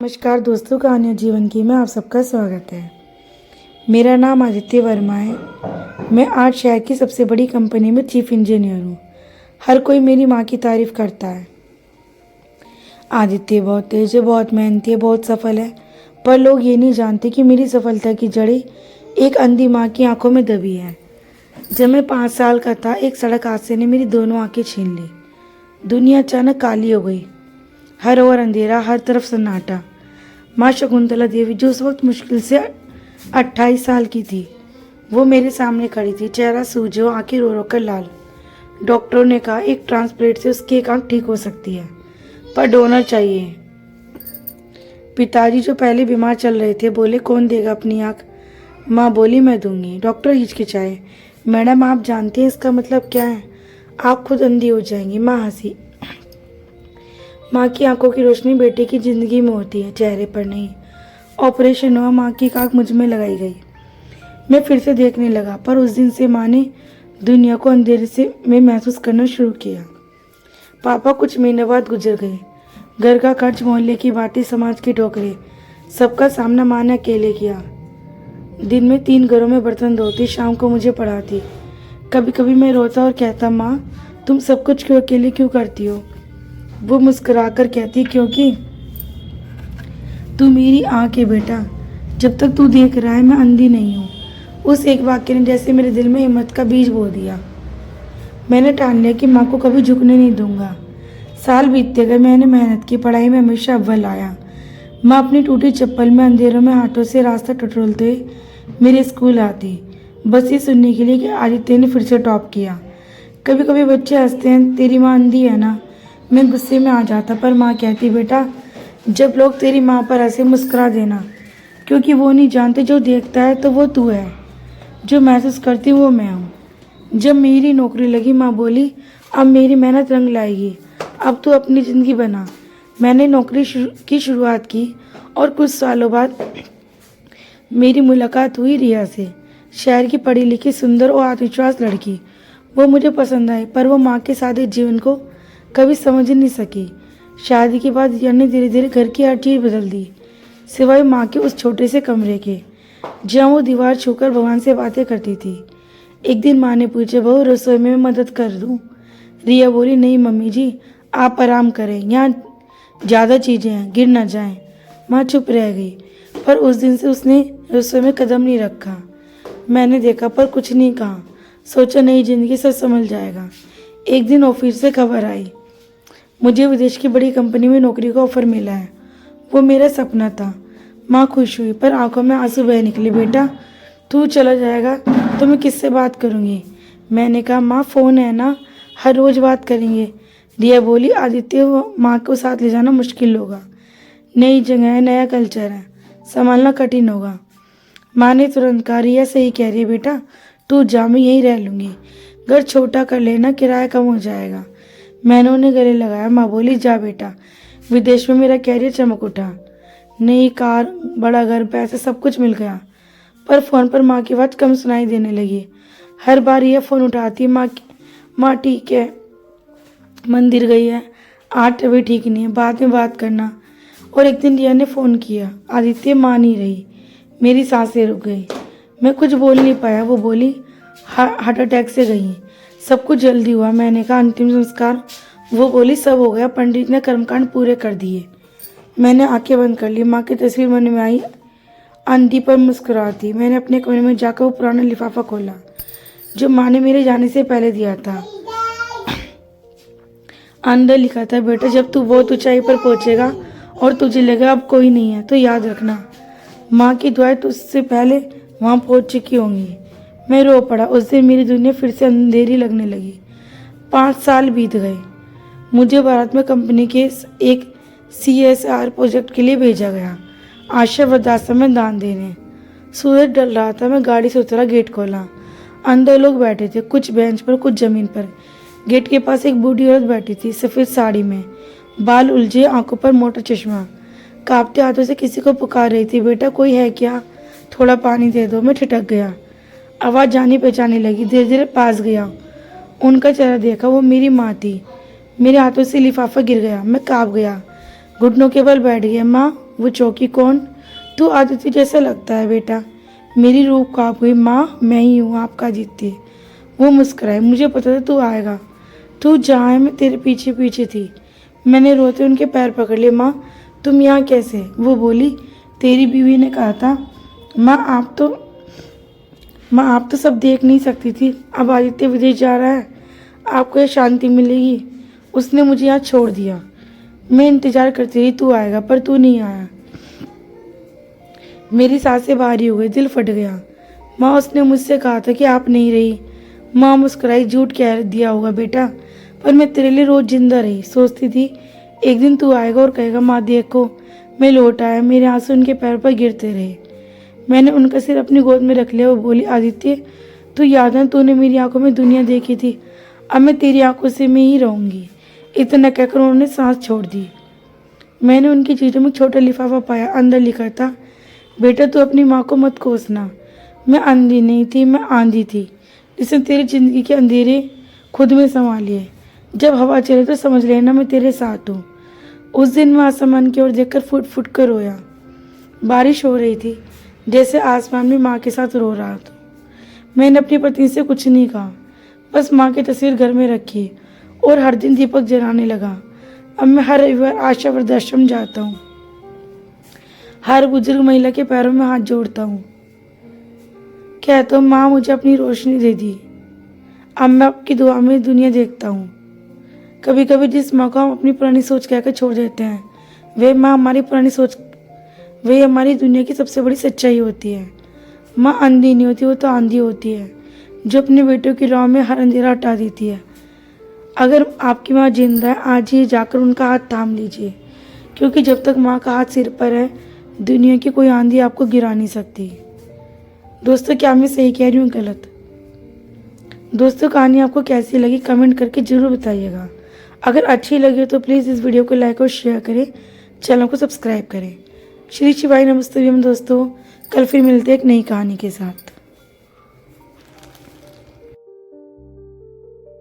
नमस्कार दोस्तों, कहानियाँ जीवन की में आप सबका स्वागत है। मेरा नाम आदित्य वर्मा है। मैं आज शहर की सबसे बड़ी कंपनी में चीफ इंजीनियर हूँ। हर कोई मेरी माँ की तारीफ करता है। आदित्य बहुत तेज है, बहुत मेहनती है, बहुत सफल है। पर लोग ये नहीं जानते कि मेरी सफलता की जड़ें एक अंधी माँ की आंखों में दबी है। जब मैं 5 साल का था, एक सड़क हादसे ने मेरी दोनों आंखें छीन ली। दुनिया अचानक काली हो गई। हर ओर अंधेरा, हर तरफ सन्नाटा। माँ शकुंतला देवी, जो उस वक्त मुश्किल से 28 साल की थी, वो मेरे सामने खड़ी थी। चेहरा सूजे, आंखें रो रो कर लाल। डॉक्टरों ने कहा एक ट्रांसप्लांट से उसकी एक आंख ठीक हो सकती है, पर डोनर चाहिए। पिताजी, जो पहले बीमार चल रहे थे, बोले कौन देगा अपनी आंख। माँ बोली मैं दूंगी। डॉक्टर हिचकिचाए। मैडम, आप जानते हैं इसका मतलब क्या है? आप खुद अंधी हो जाएंगी। माँ हंसी। माँ की आंखों की रोशनी बेटे की जिंदगी में होती है, चेहरे पर नहीं। ऑपरेशन हुआ, माँ की आंख मुझ में लगाई गई। मैं फिर से देखने लगा, पर उस दिन से माँ ने दुनिया को अंधेरे से में महसूस करना शुरू किया। पापा कुछ महीने बाद गुजर गए। घर का खर्च, मोहल्ले की बातें, समाज की ठोकरें, सबका सामना माँ ने अकेले किया। दिन में 3 घरों में बर्तन धोती, शाम को मुझे पढ़ाती। कभी कभी मैं रोता और कहता, माँ तुम सब कुछ क्यों अकेले क्यों करती हो? वो मुस्कुराकर कहती, क्योंकि तू मेरी आँख है बेटा। जब तक तू देख रहा है, मैं अंधी नहीं हूँ। उस एक वाक्य ने जैसे मेरे दिल में हिम्मत का बीज बो दिया। मैंने ठान लिया कि माँ को कभी झुकने नहीं दूंगा। साल बीतते गए, मैंने मेहनत की, पढ़ाई में हमेशा अव्वल आया। माँ अपनी टूटी चप्पल में अंधेरों में हाथों से रास्ता टटोलते मेरे स्कूल आती, बस ये सुनने के लिए कि आदित्य ने फिर से टॉप किया। कभी कभी बच्चे हंसते हैं, तेरी माँ अंधी है ना। मैं गुस्से में आ जाता, पर माँ कहती, बेटा जब लोग तेरी माँ पर हंसे मुस्कुरा देना, क्योंकि वो नहीं जानते जो देखता है तो वो तू है, जो महसूस करती वो मैं हूँ। जब मेरी नौकरी लगी, माँ बोली अब मेरी मेहनत रंग लाएगी, अब तू अपनी ज़िंदगी बना। मैंने नौकरी की शुरुआत की और कुछ सालों बाद मेरी मुलाकात हुई रिया से। शहर की पढ़ी लिखी, सुंदर और आत्मविश्वास लड़की। वो मुझे पसंद आई, पर वो माँ के सादे जीवन को कभी समझ ही नहीं सकी। शादी के बाद रिया ने धीरे धीरे घर की हर चीज़ बदल दी, सिवाय माँ के उस छोटे से कमरे के, जहाँ वो दीवार छूकर भगवान से बातें करती थी। एक दिन माँ ने पूछा, बहू रसोई में मदद कर दूँ? रिया बोली, नहीं मम्मी जी, आप आराम करें, यहाँ ज़्यादा चीज़ें हैं, गिर ना जाएं। माँ चुप रह गई, पर उस दिन से उसने रसोई में कदम नहीं रखा। मैंने देखा पर कुछ नहीं कहा। सोचा नई जिंदगी सब समझ जाएगा। एक दिन ऑफिस से खबर आई, मुझे विदेश की बड़ी कंपनी में नौकरी का ऑफर मिला है। वो मेरा सपना था। माँ खुश हुई, पर आंखों में आंसू बह निकले। बेटा तू चला जाएगा तो मैं किससे बात करूँगी? मैंने कहा, माँ फ़ोन है ना, हर रोज़ बात करेंगे। रिया बोली, आदित्य माँ को साथ ले जाना मुश्किल होगा, नई जगह है, नया कल्चर है, संभालना कठिन होगा। माँ ने तुरंत कहा, रिया सही कह रही है बेटा, तू जा, मैं यहीं रह लूँगी। घर छोटा कर लेना, किराया कम हो जाएगा। मैंने उन्हें गले लगाया। माँ बोली, जा बेटा, विदेश में मेरा कैरियर चमक उठा। नई कार, बड़ा घर, पैसे, सब कुछ मिल गया। पर फ़ोन पर माँ की आवाज़ कम सुनाई देने लगी। हर बार यह फ़ोन उठाती, माँ ठीक है, मंदिर गई है, आज अभी ठीक नहीं है, बाद में बात करना। और एक दिन रिया ने फ़ोन किया, आदित्य माँ नहीं रही। मेरी सांसें रुक गई, मैं कुछ बोल नहीं पाया। वो बोली, हार्ट अटैक से गई, सब कुछ जल्दी हुआ। मैंने कहा, अंतिम संस्कार? वो बोली, सब हो गया, पंडित ने कर्मकांड पूरे कर दिए। मैंने आंखें बंद कर ली। माँ की तस्वीर मन में आई, अंधी पर मुस्कुराती। मैंने अपने कमरे में जाकर वो पुराना लिफाफा खोला जो माँ ने मेरे जाने से पहले दिया था। अंदर लिखा था, बेटा जब तू बहुत ऊंचाई पर पहुंचेगा और तुझे लगेगा अब कोई नहीं है, तो याद रखना माँ की दुआएं तुझसे पहले वहाँ पहुँच चुकी होंगी। मैं रो पड़ा। उस दिन मेरी दुनिया फिर से अंधेरी लगने लगी। 5 साल बीत गए। मुझे भारत में कंपनी के एक CSR प्रोजेक्ट के लिए भेजा गया, आशा वृद्धाश्रम में दान देने। सूरज ढल रहा था, मैं गाड़ी से उतरा, गेट खोला। अंदर लोग बैठे थे, कुछ बेंच पर, कुछ जमीन पर। गेट के पास एक बूढ़ी औरत बैठी थी, सफ़ेद साड़ी में, बाल उलझे, आंखों पर मोटा चश्मा। कांपते हाथों से किसी को पुकार रही थी, बेटा कोई है क्या, थोड़ा पानी दे दो। मैं ठिठक गया। आवाज़ जानी पहचानी लगी। धीरे धीरे पास गया, उनका चेहरा देखा। वो मेरी माँ थी। मेरे हाथों से लिफाफा गिर गया, मैं काँप गया, घुटनों के बल बैठ गया। माँ, वो चौकी कौन? तू आदित्य जैसा लगता है बेटा। मेरी रूह कांप गई। माँ, मैं ही हूँ आपका आदित्य। वो मुस्कुराए। मुझे पता था तू आएगा। तू जहाँ है मैं तेरे पीछे पीछे थी। मैंने रोते उनके पैर पकड़ लिए। माँ, तुम यहाँ कैसे? वो बोली, तेरी बीवी ने कहा था। माँ, आप तो सब देख नहीं सकती थी। अब आदित्य विदेश जा रहा है, आपको यह शांति मिलेगी। उसने मुझे यहाँ छोड़ दिया। मैं इंतजार करती रही तू आएगा, पर तू नहीं आया। मेरी सांसें भारी हो गई, दिल फट गया। माँ, उसने मुझसे कहा था कि आप नहीं रही। माँ मुस्कुराई। झूठ कह दिया होगा बेटा, पर मैं तेरे लिए रोज जिंदा रही। सोचती थी एक दिन तू आएगा और कहेगा, माँ देखो मैं लौट आया। मेरे आंसू उनके पैर पर गिरते रहे। मैंने उनका सिर अपनी गोद में रख लिया। वो बोली, आदित्य, तू याद है तूने मेरी आंखों में दुनिया देखी थी। अब मैं तेरी आंखों से में ही रहूंगी। इतना कहकर उन्होंने सांस छोड़ दी। मैंने उनकी चीज़ों में छोटा लिफाफा पाया। अंदर लिखा था, बेटा तू अपनी माँ को मत कोसना। मैं अंधी नहीं थी, मैं आंधी थी जिसने तेरी जिंदगी के अंधेरे खुद में समा लिए। जब हवा चले तो समझ लेना मैं तेरे साथ हूँ। उस दिन मैं आसमान की ओर देखकर फुट फुट कर रोया। बारिश हो रही थी, जैसे आसमान में माँ के साथ रो रहा था। मैंने अपनी पत्नी से कुछ नहीं कहा, बस माँ की तस्वीर घर में रखी और हर दिन दीपक जलाने लगा। अब मैं हर रविवार आशा वृद्धाश्रम जाता हूँ। हर बुजुर्ग महिला के पैरों में हाथ जोड़ता हूँ। कहता हूँ, माँ मुझे अपनी रोशनी दे दी। अब मैं आपकी दुआ में दुनिया देखता हूँ। कभी कभी जिस माँ को हम अपनी पुरानी सोच कहकर छोड़ देते हैं, वह माँ हमारी पुरानी सोच, वही हमारी दुनिया की सबसे बड़ी सच्चाई होती है। माँ अंधी नहीं होती, वो तो आंधी होती है, जो अपने बेटों की राह में हर अंधेरा हटा देती है। अगर आपकी माँ जिंदा है, आज ही जाकर उनका हाथ थाम लीजिए, क्योंकि जब तक माँ का हाथ सिर पर है, दुनिया की कोई आंधी आपको गिरा नहीं सकती। दोस्तों, क्या मैं सही कह रही हूँ, गलत? दोस्तों, कहानी आपको कैसी लगी कमेंट करके ज़रूर बताइएगा। अगर अच्छी लगे तो प्लीज़ इस वीडियो को लाइक और शेयर करें, चैनल को सब्सक्राइब करें। श्री शिवाय नमस्ते दोस्तों। कल फिर मिलते हैं एक नई कहानी के साथ।